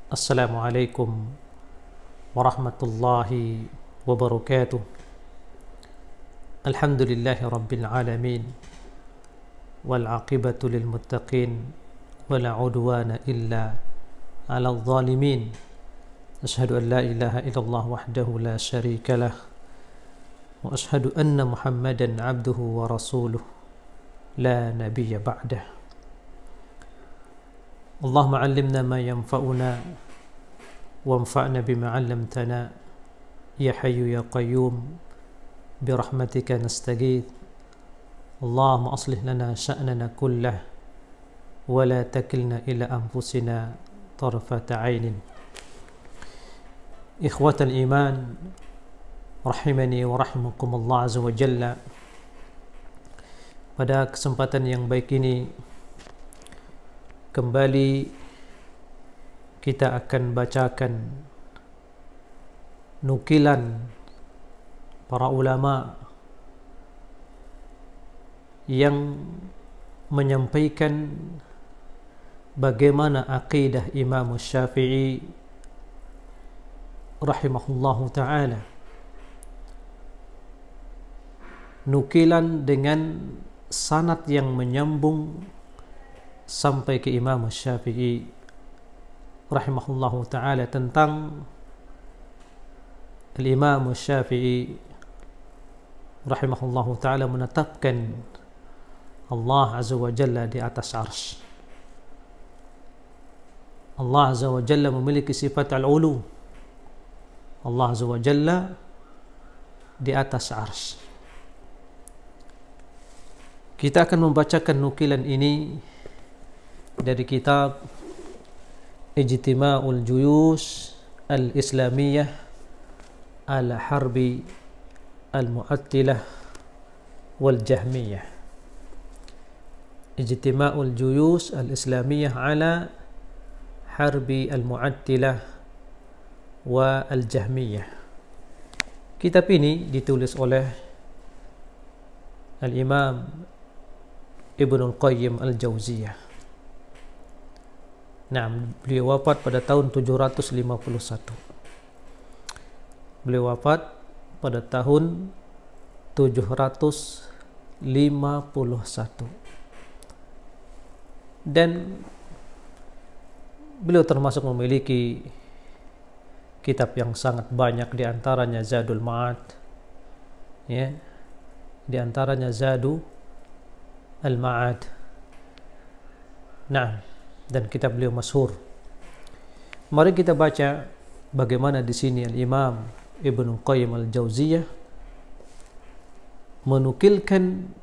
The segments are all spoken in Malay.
Assalamualaikum warahmatullahi wabarakatuh. Alhamdulillahi rabbil alamin, wal aqibatu lil muttaqin, wala udwana illa ala zalimin. Ashhadu an la ilaha illallah wahdahu la syarika lah, wa ashhadu anna Muhammadan abduhu wa rasuluh la nabiyya ba'dah. Allahumma 'allimna ma yanfa'una wanfa'na bima 'allamtana ya hayyu ya qayyum birahmatika nastaghith. Allahumma aslih lana sya'nana kullah wa la takilna ila anfusina tarfata 'ainin. Ikhwatal iman rahimani wa rahimakumullah azza wa jalla. Pada kesempatan yang baik ini kembali kita akan bacakan nukilan para ulama yang menyampaikan bagaimana akidah Imam Syafi'i rahimahullahu ta'ala. Nukilan dengan sanad yang menyambung sampai ke Imam Syafi'i rahimahullahu ta'ala tentang Imam Syafi'i rahimahullahu ta'ala menetapkan Allah azza wa jalla di atas arsy. Allah azza wa jalla memiliki sifat al-ulu. Allah azza wa jalla di atas arsy. Kita akan membacakan nukilan ini dari kitab Ijtima'ul Juyush Al-Islamiyah Al-Harbi Al-Mu'attilah Wal-Jahmiyah. Ijtima'ul Juyush Al-Islamiyah Ala Harbi Al-Mu'attilah wa Al-Jahmiyah. Kitab ini ditulis oleh Al-Imam Ibnul Qayyim Al-Jauziyah. Nah, beliau wafat pada tahun 751. Beliau wafat pada tahun 751. Dan beliau termasuk memiliki kitab yang sangat banyak, di antaranya Zadul Ma'ad, ya, di antaranya Zadu Al-Ma'ad. Nah, dan kitab beliau masyhur. Mari kita baca bagaimana di sini Al-Imam Ibnu Qayyim Al-Jauziyah menukilkan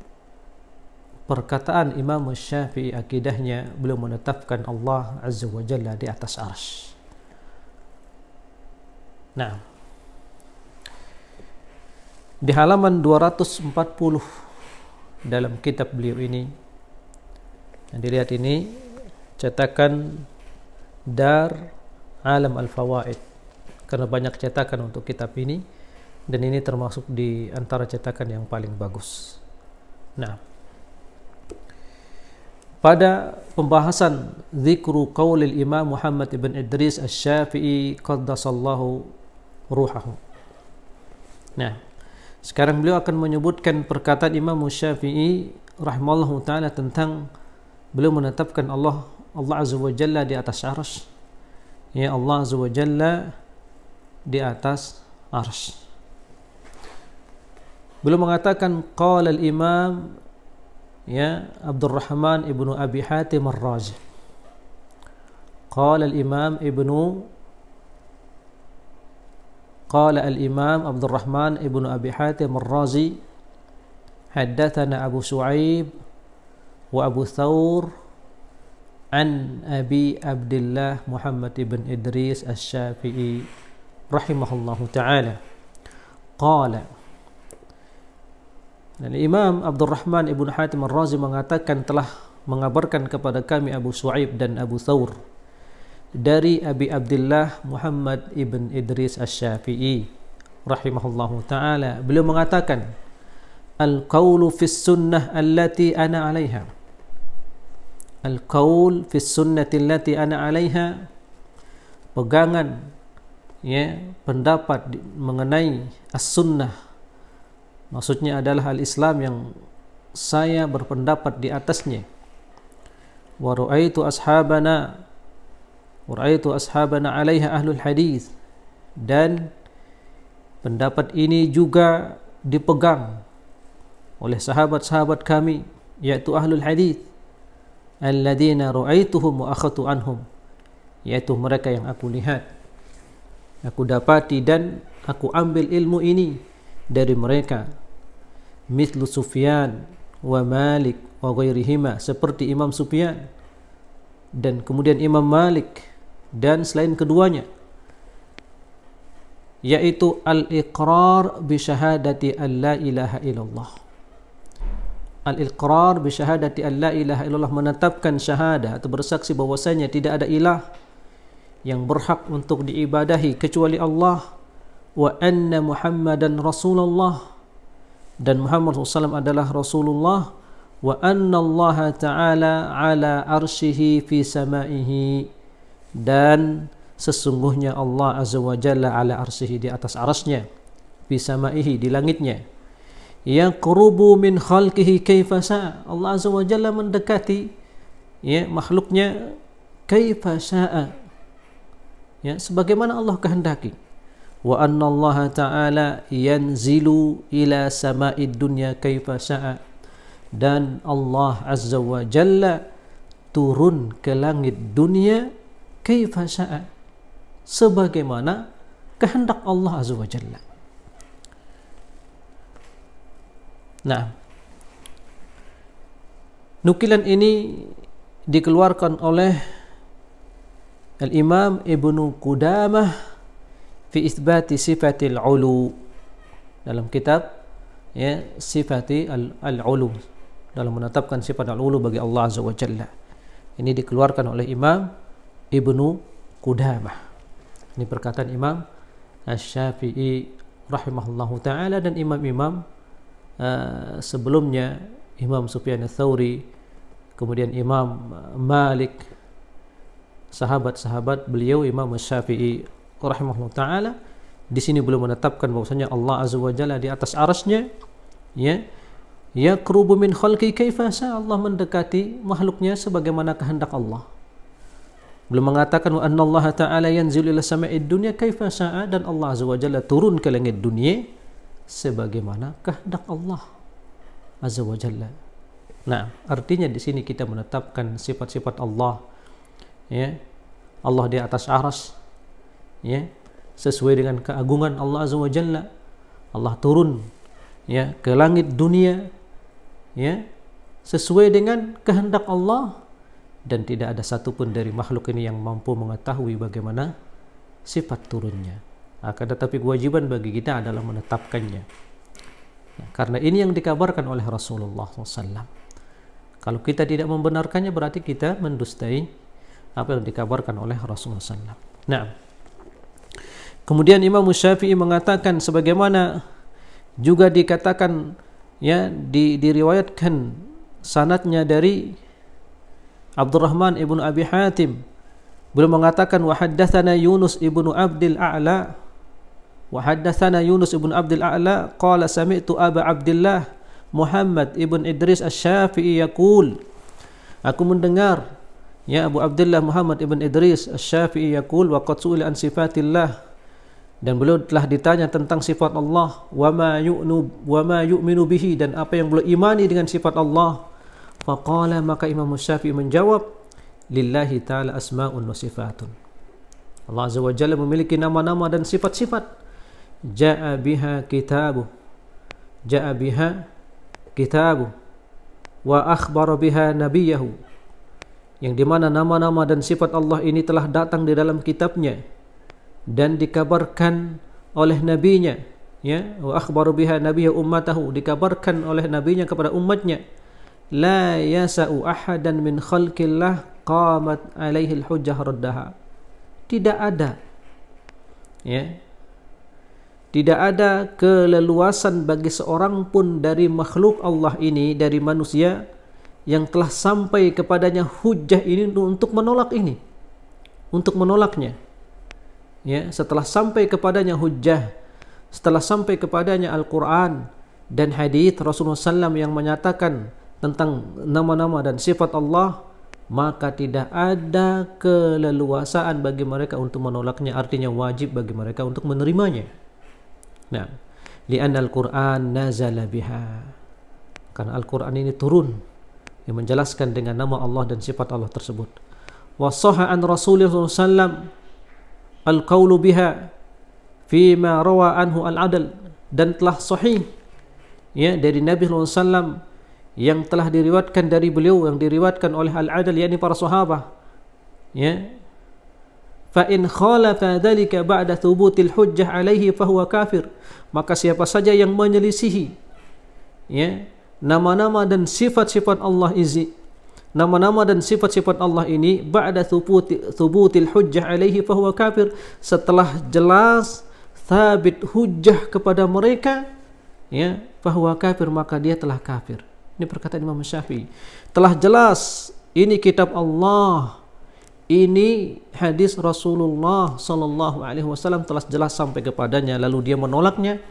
perkataan Imam Syafi'i, akidahnya beliau menetapkan Allah azza wa jalla di atas arsy. Nah, di halaman 240 dalam kitab beliau ini, yang dilihat ini cetakan Dar Alam Al-Fawaid, karena banyak cetakan untuk kitab ini, dan ini termasuk di antara cetakan yang paling bagus. Nah, pada pembahasan zikru qaulil Imam Muhammad ibn Idris Asy-Syafi'i qaddasallahu ruhahu. Nah, sekarang beliau akan menyebutkan perkataan Imam Syafi'i rahimallahu ta'ala tentang beliau menetapkan Allah azza wa jalla di atas arsy. Ya, Allah azza wa jalla di atas arsy. Beliau mengatakan qala al-Imam, ya, Abdurrahman ibnu Abi Hatim Ar-Razi. Qala al-Imam Abdurrahman ibnu Abi Hatim Ar-Razi haddatsana Abu Su'aib wa Abu Thawr an Abi Abdullah Muhammad ibn Idris Asy-Syafi'i rahimahullahu ta'ala qala. Dan Imam Abdurrahman ibn Hatim Ar-Razi mengatakan telah mengabarkan kepada kami Abu Su'aib dan Abu Thawr dari Abi Abdullah Muhammad ibn Idris Asy-Syafi'i rahimahullahu ta'ala. Beliau mengatakan al-qawlu fis sunnah allati ana 'alaiha. Al-qaul fi sunnati allati ana 'alaiha pegangan ya pendapat mengenai as-sunnah, maksudnya adalah al-Islam yang saya berpendapat di atasnya. Wa ra'aitu ashabana 'alaiha ahlul hadis, dan pendapat ini juga dipegang oleh sahabat-sahabat kami, yaitu ahlul hadis, alladzina ra'aituhum wa akhadtu anhum, yaitu mereka yang aku lihat, aku dapati dan aku ambil ilmu ini dari mereka. Mithlu Sufyan wa Malik wa ghairihima, seperti Imam Sufyan dan kemudian Imam Malik dan selain keduanya, yaitu al-iqrar bi syahadati an la ilaha illallah. Al-iqrar bi syahadati an la ilaha illallah, menetapkan syahadah atau bersaksi bahwasanya tidak ada ilah yang berhak untuk diibadahi kecuali Allah, wa anna Muhammadan Rasulullah, dan Muhammad SAW adalah Rasulullah, wa anna Allah Ta'ala ala arsyihi fi samaihi, dan sesungguhnya Allah Azza wa Jalla ala arsyihi, di atas arasnya, fi samaihi, di langitnya, yaqrubu min khalqihi kaifa syaa, Allah Azza wa Jalla mendekati ya makhluknya kaifa syaa, ya sebagaimana Allah kehendaki. Wa anna Allah Ta'ala yanzilu ila sama'id dunya kaifa syaa, dan Allah Azza wa Jalla turun ke langit dunia kaifa syaa, sebagaimana kehendak Allah Azza wa Jalla. Nah, nukilan ini dikeluarkan oleh Al-Imam Ibnu Qudamah fi itsbati sifatil ulu, dalam kitab ya sifati al-ulu, dalam menetapkan sifat al-ulu bagi Allah Azza wa Jalla. Ini dikeluarkan oleh Imam Ibnu Qudamah. Ini perkataan Imam Asy-Syafi'i rahimahullahu taala, dan imam-imam sebelumnya, Imam Sufyan ats-Tsauri, kemudian Imam Malik, sahabat-sahabat beliau Imam Asy-Syafi'i rahimahullah ta'ala, di sini belum menetapkan bahwasanya Allah Azza wa Jalla di atas arasnya, ya yaqrubu min khalqi kaifa syaa, Allah mendekati makhluknya sebagaimana kehendak Allah. Belum mengatakan wa anna Allah Ta'ala yanzilu ila sama'id dunya kaifa syaa, dan Allah Azza wa Jalla turun ke langit dunia sebagaimana kehendak Allah Azza wa Jalla. Nah, artinya di sini kita menetapkan sifat-sifat Allah, ya Allah di atas aras, ya sesuai dengan keagungan Allah Azza wa Jalla. Allah turun ya ke langit dunia ya sesuai dengan kehendak Allah, dan tidak ada satupun dari makhluk ini yang mampu mengetahui bagaimana sifat turunnya. Akan tetapi kewajiban bagi kita adalah menetapkannya. Nah, karena ini yang dikabarkan oleh Rasulullah SAW. Kalau kita tidak membenarkannya, berarti kita mendustai apa yang dikabarkan oleh Rasulullah SAW. Nah, kemudian Imam Syafi'i mengatakan, sebagaimana juga dikatakan ya diriwayatkan sanadnya dari Abdurrahman ibnu Abi Hatim, beliau mengatakan wa haddatsana Yunus ibnu Abdil A'la, wa haddatsana Yunus ibnu Abdil A'la qala sami'tu Aba Abdillah Muhammad ibn Idris Asy-Syafi'i yaqul, aku mendengar ya Abu Abdullah Muhammad ibn Idris Asy-Syafi'i yaqul wa qad su'ila an sifatillah, dan beliau telah ditanya tentang sifat Allah, wa ma yu'minu bihi, dan apa yang beliau imani dengan sifat Allah. Faqala, maka Imam Syafi'i menjawab, lillahi ta'ala asma'un wa sifatun, Allah Azza wa Jalla memiliki nama-nama dan sifat-sifat. Ja'a biha kitabu wa akhbara biha nabiyahu, yang dimana nama-nama dan sifat Allah ini telah datang di dalam kitabnya dan dikabarkan oleh nabinya, ya, wa akhbaru biha nabiyya ummatahu, dikabarkan oleh nabinya kepada umatnya. La yasa'u ahadan min khalqillah qamat alaihi al-hujjah raddaha, tidak ada ya tidak ada keleluasan bagi seorang pun dari makhluk Allah ini, dari manusia, yang telah sampai kepadanya hujjah ini untuk menolak ini, untuk menolaknya. ya, setelah sampai kepadanya hujjah, setelah sampai kepadanya Al-Quran dan hadits Rasulullah SAW yang menyatakan tentang nama-nama dan sifat Allah, maka tidak ada keleluasaan bagi mereka untuk menolaknya. Artinya wajib bagi mereka untuk menerimanya. Nah, li'anna al-Quran nazala biha, karena Al-Quran ini turun yang menjelaskan dengan nama Allah dan sifat Allah tersebut. Wa sahha an Rasulullah SAW al-qawlu biha fima rawa anhu al-adl, dan telah sahih ya dari Nabi SAW yang telah diriwayatkan dari beliau, yang diriwayatkan oleh al-adl, yakni para sahabat, ya, fa in khalafa dzalika ba'da thubutil hujjah alaihi fa huwa kafir, maka siapa saja yang menyelisihi ya nama-nama dan sifat-sifat Allah nama-nama dan sifat-sifat Allah ini ba'da thubutil hujjah alaihi fa huwa kafir, setelah jelas thabit hujjah kepada mereka, ya, fa huwa kafir, maka dia telah kafir. Ini perkataan Imam Syafi'i. Telah jelas ini kitab Allah, ini hadis Rasulullah sallallahu alaihi wasallam telah jelas sampai kepadanya, lalu dia menolaknya,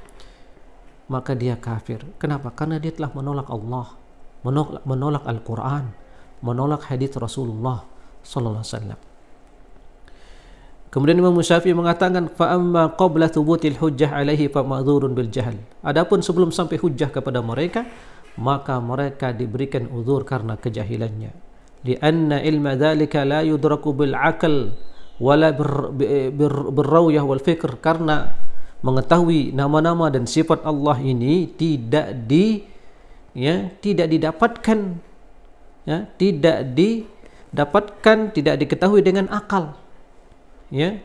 maka dia kafir. Kenapa? Karena dia telah menolak Allah, menolak Al-Quran, menolak hadis Rasulullah sallallahu alaihi wasallam. Kemudian Imam Syafi'i mengatakan, fa amma qabla thubutil hujjah alaihi fa ma'dzurun bil jahl. Adapun sebelum sampai hujjah kepada mereka, maka mereka diberikan uzur karena kejahilannya. Lianna ilma dzalika la yudraku bil aql wala bir rawiyah wal fikr, karena mengetahui nama-nama dan sifat Allah ini tidak didapatkan, ya, tidak diketahui dengan akal, ya,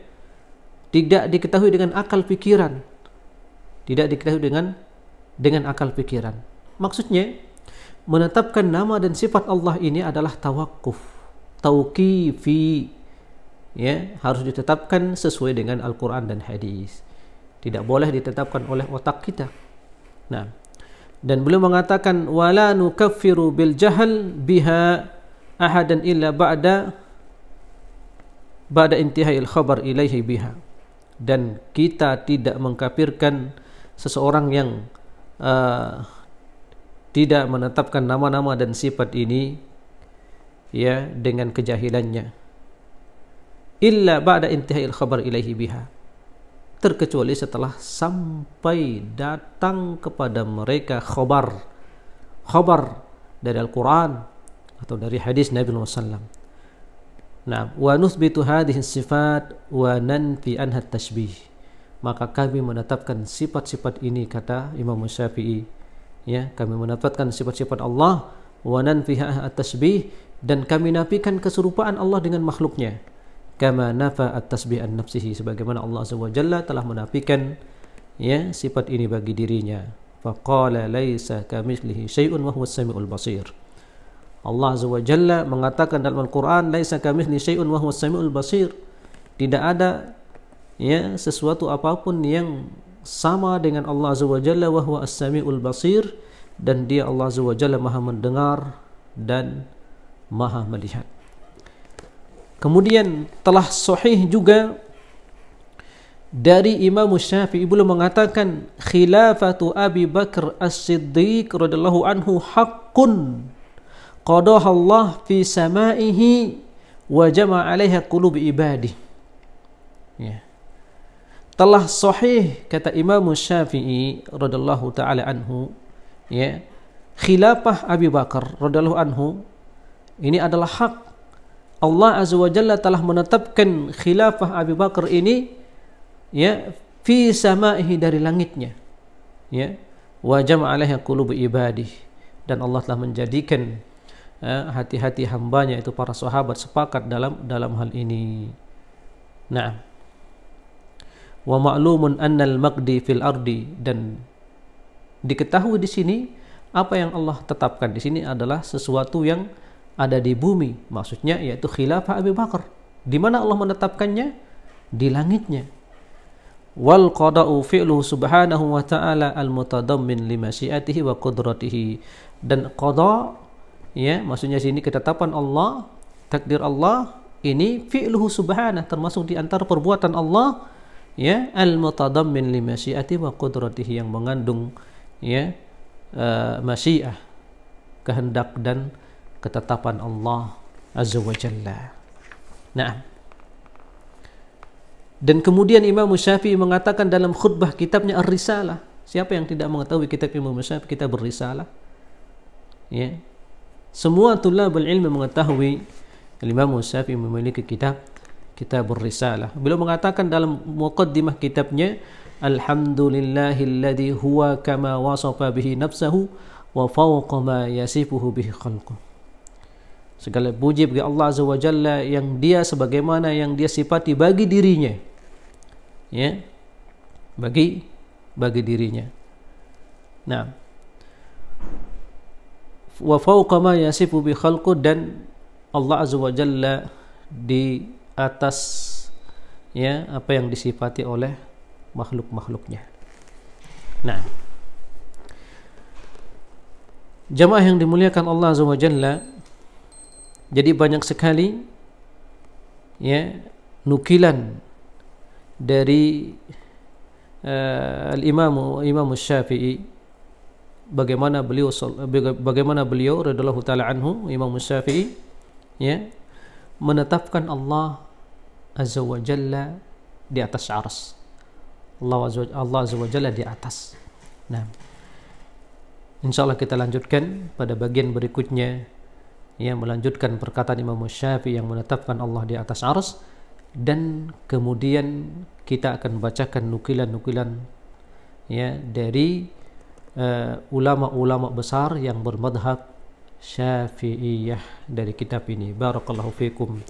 tidak diketahui dengan akal pikiran, tidak diketahui dengan akal pikiran. Maksudnya menetapkan nama dan sifat Allah ini adalah tawakuf, tauqifi, ya, harus ditetapkan sesuai dengan Al-Quran dan hadis, tidak boleh ditetapkan oleh otak kita. Nah, dan beliau mengatakan wala nukaffiru bil jahl biha ahadan illa ba'da intihai al-khabar ilaihi biha, dan kita tidak mengkafirkan seseorang yang tidak menetapkan nama-nama dan sifat ini, ya, dengan kejahilannya, illa ba'da intihai al-khabar ilaihi biha, terkecuali setelah sampai datang kepada mereka khabar dari Al-Quran atau dari hadis Nabi SAW. Nah, wa nuthbitu hadhihi sifat wa nanfi anha tashbih, maka kami menetapkan sifat-sifat ini, kata Imam Syafi'i, ya, kami menetapkan sifat-sifat Allah, wa nanfi anha tashbih, dan kami nafikan keserupaan Allah dengan makhluknya, kama nafa at-tasbih an nafsihi, sebagaimana Allah Azza wa Jalla telah menafikan, ya, sifat ini bagi dirinya. Faqala laisa kamitslihi syai'un wa huwas samiul basir. Allah Azza wa Jalla mengatakan dalam Al-Quran, laisa kamitslihi syai'un wa huwas samiul basir, tidak ada, ya, sesuatu apapun yang sama dengan Allah Azza wa Jalla, wa huwa as-samiul basir, dan dia Allah Azza wa Jalla maha mendengar dan maha melihat. Kemudian telah sahih juga dari Imam Syafi'i, beliau mengatakan khilafatu Abi Bakr As-Siddiq radhiyallahu anhu haqqun qadaha Allah fi samaihi wa jama'a 'alaiha qulub ibadihi. Ya. Telah sahih, kata Imam Syafi'i radhiyallahu taala anhu, ya, khilafah Abi Bakar radhiyallahu anhu ini adalah hak. Allah Azza wa Jalla telah menetapkan khilafah Abi Bakar ini, ya, fi samaihi, dari langitnya, ya, wa jama'a 'alaiha qulub ibadihi, dan Allah telah menjadikan hati-hati hambanya itu para sahabat sepakat dalam hal ini. Nah, wa ma'lumun annal maqdi fil ardi, dan diketahui di sini apa yang Allah tetapkan di sini adalah sesuatu yang ada di bumi, maksudnya yaitu khilafah Abu Bakar. Di mana Allah menetapkannya? Di langitnya. Wal qada'u fi'luhu subhanahu wa ta'ala al-mutadammin li masyiatihi wa qudratihi, dan qada, ya, maksudnya sini ketetapan Allah, takdir Allah ini fi'luhu subhanahu, termasuk di antara perbuatan Allah ya al-mutadammin li masyiati wa qudratihi, yang mengandung ya masyiah, kehendak dan ketetapan Allah azza wa jalla. Nah, dan kemudian Imam Syafi'i mengatakan dalam khutbah kitabnya Ar-Risalah, siapa yang tidak mengetahui kitab Imam Syafi'i, kitab Ar-Risalah? Ya. Semua tulabul ilmi mengetahui Imam Syafi'i memiliki kitab Ar-Risalah. Beliau mengatakan dalam muqaddimah kitabnya, alhamdulillahilladzi huwa kama wasafa bihi nafsahu wa fawqa ma yasifuhu bihi khalquh. Segala puji bagi Allah azza wa jalla yang dia sebagaimana yang dia sifati bagi dirinya, ya, bagi dirinya. Nah, wa fawqa ma yasifu bi khalqu, dan Allah azza wa jalla di atas ya apa yang disifati oleh makhluk-makhluknya. Nah, jamaah yang dimuliakan Allah azza wa jalla, jadi banyak sekali ya nukilan dari Imam Syafi'i, bagaimana beliau radhiyallahu taala anhu, Imam Syafi'i ya menetapkan Allah azza wa jalla di atas arsy. Allah azza wa jalla di atas. Nah, insyaallah kita lanjutkan pada bagian berikutnya, ya, melanjutkan perkataan Imam Syafi'i yang menetapkan Allah di atas arsy, dan kemudian kita akan bacakan nukilan-nukilan ya dari ulama-ulama besar yang bermadhab Syafi'iyah dari kitab ini. Barakallahu fikum.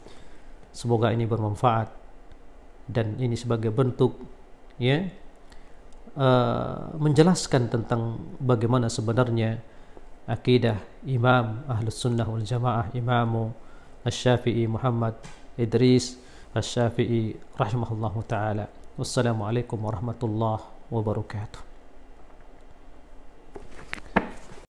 Semoga ini bermanfaat, dan ini sebagai bentuk ya menjelaskan tentang bagaimana sebenarnya akidah Imam Ahlus Sunnah wal Jamaah, Imam Asy-Syafi'i Muhammad Idris Asy-Syafi'i rahimahullahu taala. Wassalamualaikum warahmatullahi wabarakatuh.